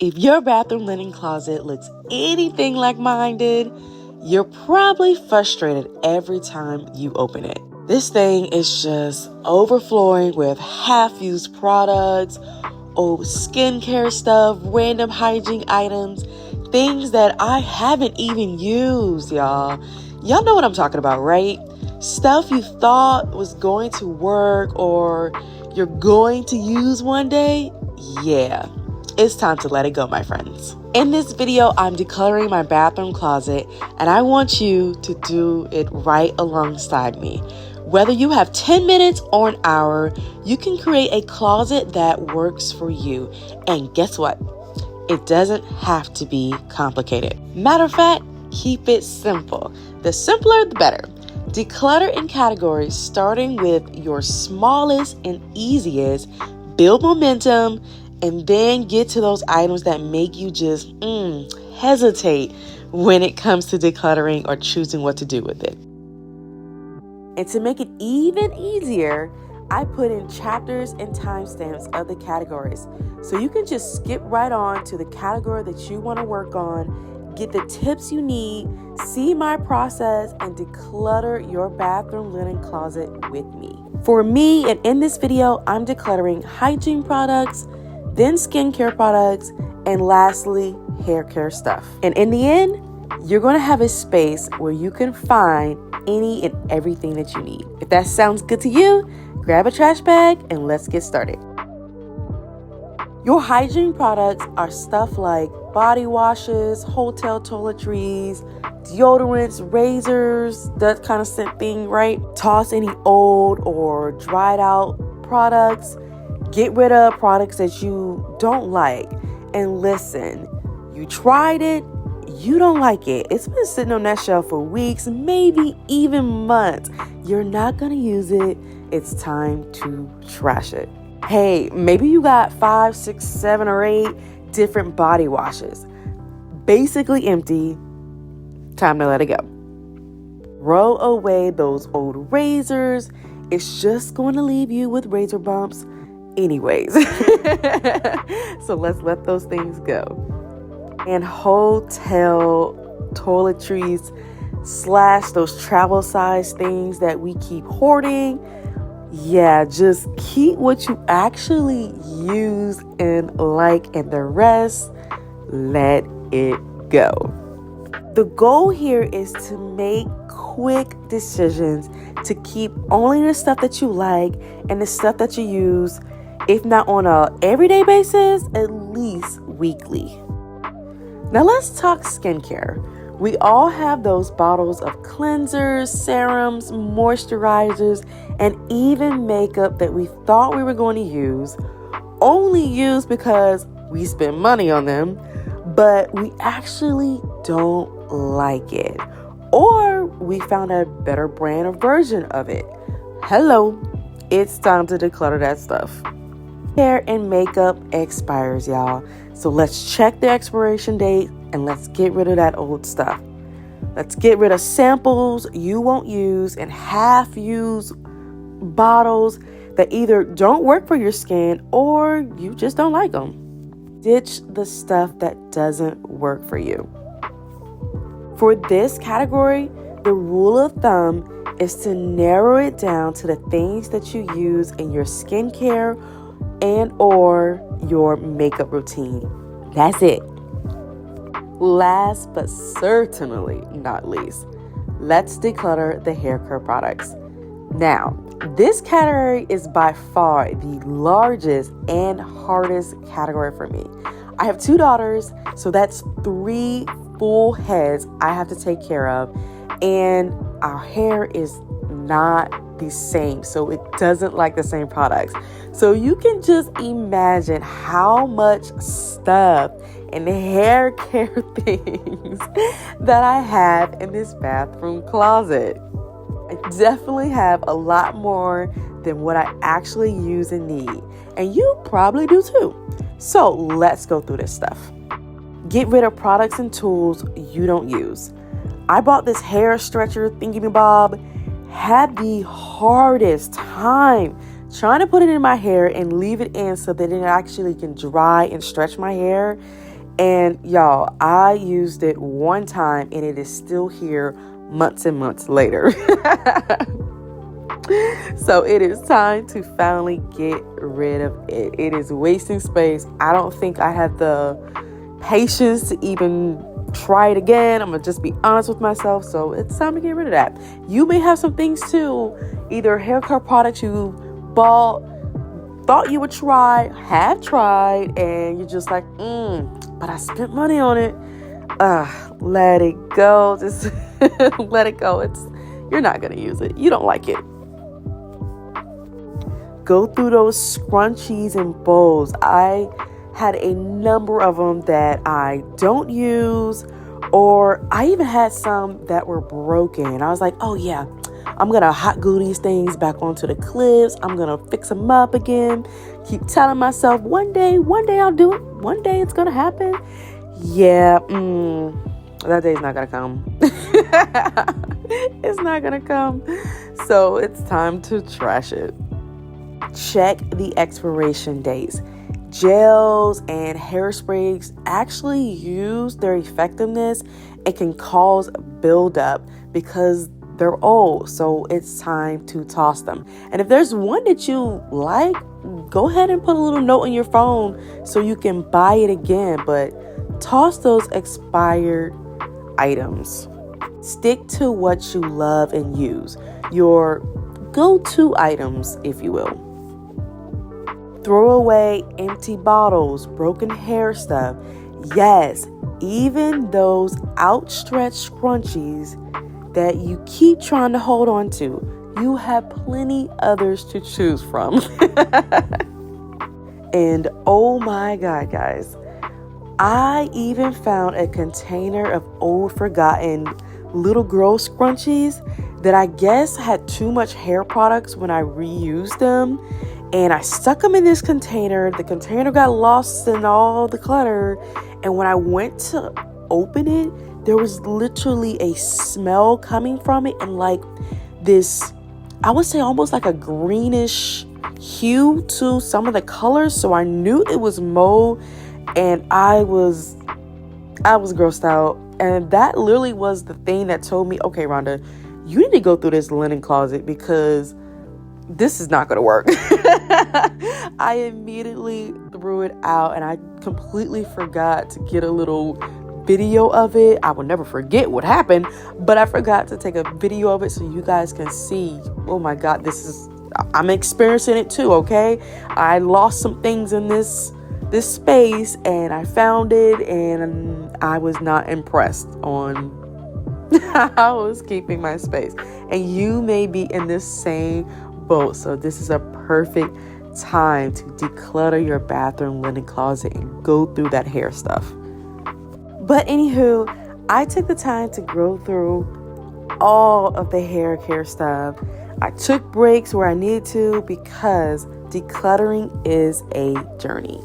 If your bathroom linen closet looks anything like mine did, you're probably frustrated every time you open it. This thing is just overflowing with half-used products, old skincare stuff, random hygiene items, things that I haven't even used, y'all. Y'all know what I'm talking about, right? Stuff you thought was going to work or you're going to use one day. Yeah. It's time to let it go, my friends. In this video, I'm decluttering my bathroom closet, and I want you to do it right alongside me. Whether you have 10 minutes or an hour, you can create a closet that works for you. And guess what? It doesn't have to be complicated. Matter of fact, keep it simple. The simpler, the better. Declutter in categories, starting with your smallest and easiest. Build momentum, and then get to those items that make you just hesitate when it comes to decluttering or choosing what to do with it. And to make it even easier, I put in chapters and timestamps of the categories. So you can just skip right on to the category that you want to work on, get the tips you need, see my process, and declutter your bathroom linen closet with me. For me, and in this video, I'm decluttering hygiene products, then skincare products, and lastly, hair care stuff. And in the end, you're going to have a space where you can find any and everything that you need. If that sounds good to you, grab a trash bag and let's get started. Your hygiene products are stuff like body washes, hotel toiletries, deodorants, razors, that kind of thing, right? Toss any old or dried out products. Get rid of products that you don't like. And listen, you tried it, you don't like it. It's been sitting on that shelf for weeks, maybe even months. You're not going to use it. It's time to trash it. Hey, maybe you got 5, 6, 7, or 8 different body washes. Basically empty. Time to let it go. Throw away those old razors. It's just going to leave you with razor bumps anyways. So let's let those things go. And hotel toiletries / those travel size things that we keep hoarding. Yeah, just keep what you actually use and like, and the rest, let it go. The goal here is to make quick decisions to keep only the stuff that you like and the stuff that you use, if not on a everyday basis, at least weekly. Now let's talk skincare. We all have those bottles of cleansers, serums, moisturizers, and even makeup that we thought we were going to use, only use because we spend money on them, but we actually don't like it. Or we found a better brand or version of it. Hello, it's time to declutter that stuff. Hair and makeup expires, y'all. So let's check the expiration date and let's get rid of that old stuff. Let's get rid of samples you won't use and half-used bottles that either don't work for your skin or you just don't like them. Ditch the stuff that doesn't work for you. For this category, the rule of thumb is to narrow it down to the things that you use in your skincare and or your makeup routine. That's it. Last but certainly not least, let's declutter the hair care products. Now, this category is by far the largest and hardest category for me. I have 2 daughters, so that's 3 full heads I have to take care of, and our hair is not the same, so it doesn't like the same products. So you can just imagine how much stuff and hair care things that I have in this bathroom closet. I definitely have a lot more than what I actually use and need, and you probably do too. So let's go through this stuff. Get rid of products and tools you don't use. I bought this hair stretcher thingy-bob, had the hardest time trying to put it in my hair and leave it in so that it actually can dry and stretch my hair. And y'all, I used it one time and it is still here months and months later. So it is time to finally get rid of it. It is wasting space. I don't think I have the patience to even try it again. I'm gonna just be honest with myself. So it's time to get rid of that. You may have some things too, either hair care products you bought, thought you would try, have tried, and you're just like, but I spent money on it. Let it go. Just let it go. You're not gonna use it. You don't like it. Go through those scrunchies and bowls. I had a number of them that I don't use, or I even had some that were broken. I was like, oh yeah, I'm going to hot glue these things back onto the clips. I'm going to fix them up again. Keep telling myself one day I'll do it. One day it's going to happen. Yeah, that day's not going to come. It's not going to come. So it's time to trash it. Check the expiration dates. Gels and hairsprays actually lose their effectiveness and can cause buildup because they're old. So it's time to toss them. And if there's one that you like, go ahead and put a little note on your phone so you can buy it again. But toss those expired items. Stick to what you love and use. Your go-to items, if you will. Throw away empty bottles, broken hair stuff. Yes, even those outstretched scrunchies that you keep trying to hold on to. You have plenty others to choose from. And oh my God, guys, I even found a container of old forgotten little girl scrunchies that I guess had too much hair products when I reused them. And I stuck them in this container. The container got lost in all the clutter. And when I went to open it, there was literally a smell coming from it. And like this, I would say almost like a greenish hue to some of the colors. So I knew it was mold. And I was grossed out. And that literally was the thing that told me, okay, Rhonda, you need to go through this linen closet because this is not going to work. I immediately threw it out and I completely forgot to get a little video of it. I will never forget what happened, but I forgot to take a video of it so you guys can see, oh my God, I'm experiencing it too, okay? I lost some things in this space and I found it and I was not impressed on how I was keeping my space. And you may be in this same boat. So this is a perfect time to declutter your bathroom linen closet and go through that hair stuff. But anywho, I took the time to go through all of the hair care stuff. I took breaks where I needed to because decluttering is a journey.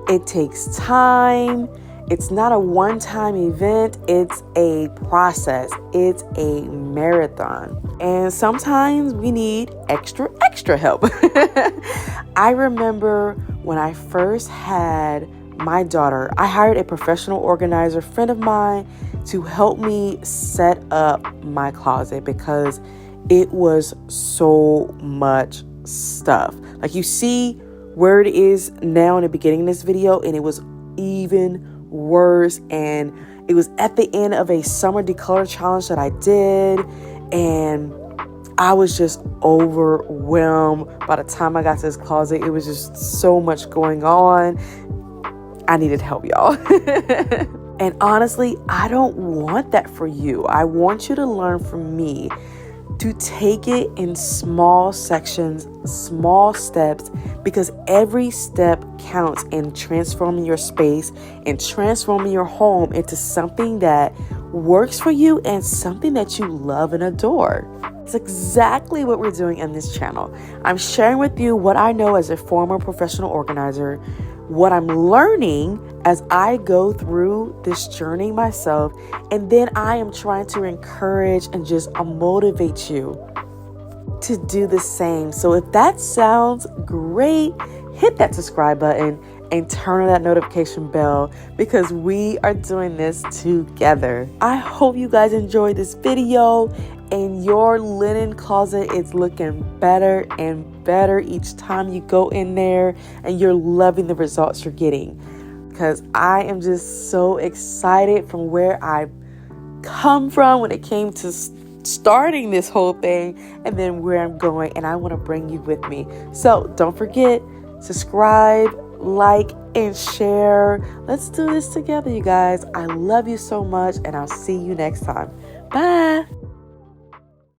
It takes time. It's not a one-time event. It's a process. It's a marathon. And sometimes we need extra help. I remember when I first had my daughter, I hired a professional organizer friend of mine to help me set up my closet because it was so much stuff. Like you see where it is now in the beginning of this video, and it was even worse. And it was at the end of a summer declutter challenge that I did, and I was just overwhelmed. By the time I got to this closet, it was just so much going on. I needed help, y'all. And honestly, I don't want that for you. I want you to learn from me to take it in small sections, small steps, because every step counts in transforming your space and transforming your home into something that works for you and something that you love and adore. It's exactly what we're doing in this channel. I'm sharing with you what I know as a former professional organizer, what I'm learning as I go through this journey myself, and then I am trying to encourage and just motivate you to do the same. So if that sounds great, hit that subscribe button and turn on that notification bell because we are doing this together. I hope you guys enjoyed this video and your linen closet is looking better and better each time you go in there and you're loving the results you're getting. Because I am just so excited from where I come from when it came to starting this whole thing and then where I'm going, and I want to bring you with me. So don't forget, subscribe, like, and share. Let's do this together, you guys. I love you so much, and I'll see you next time. Bye.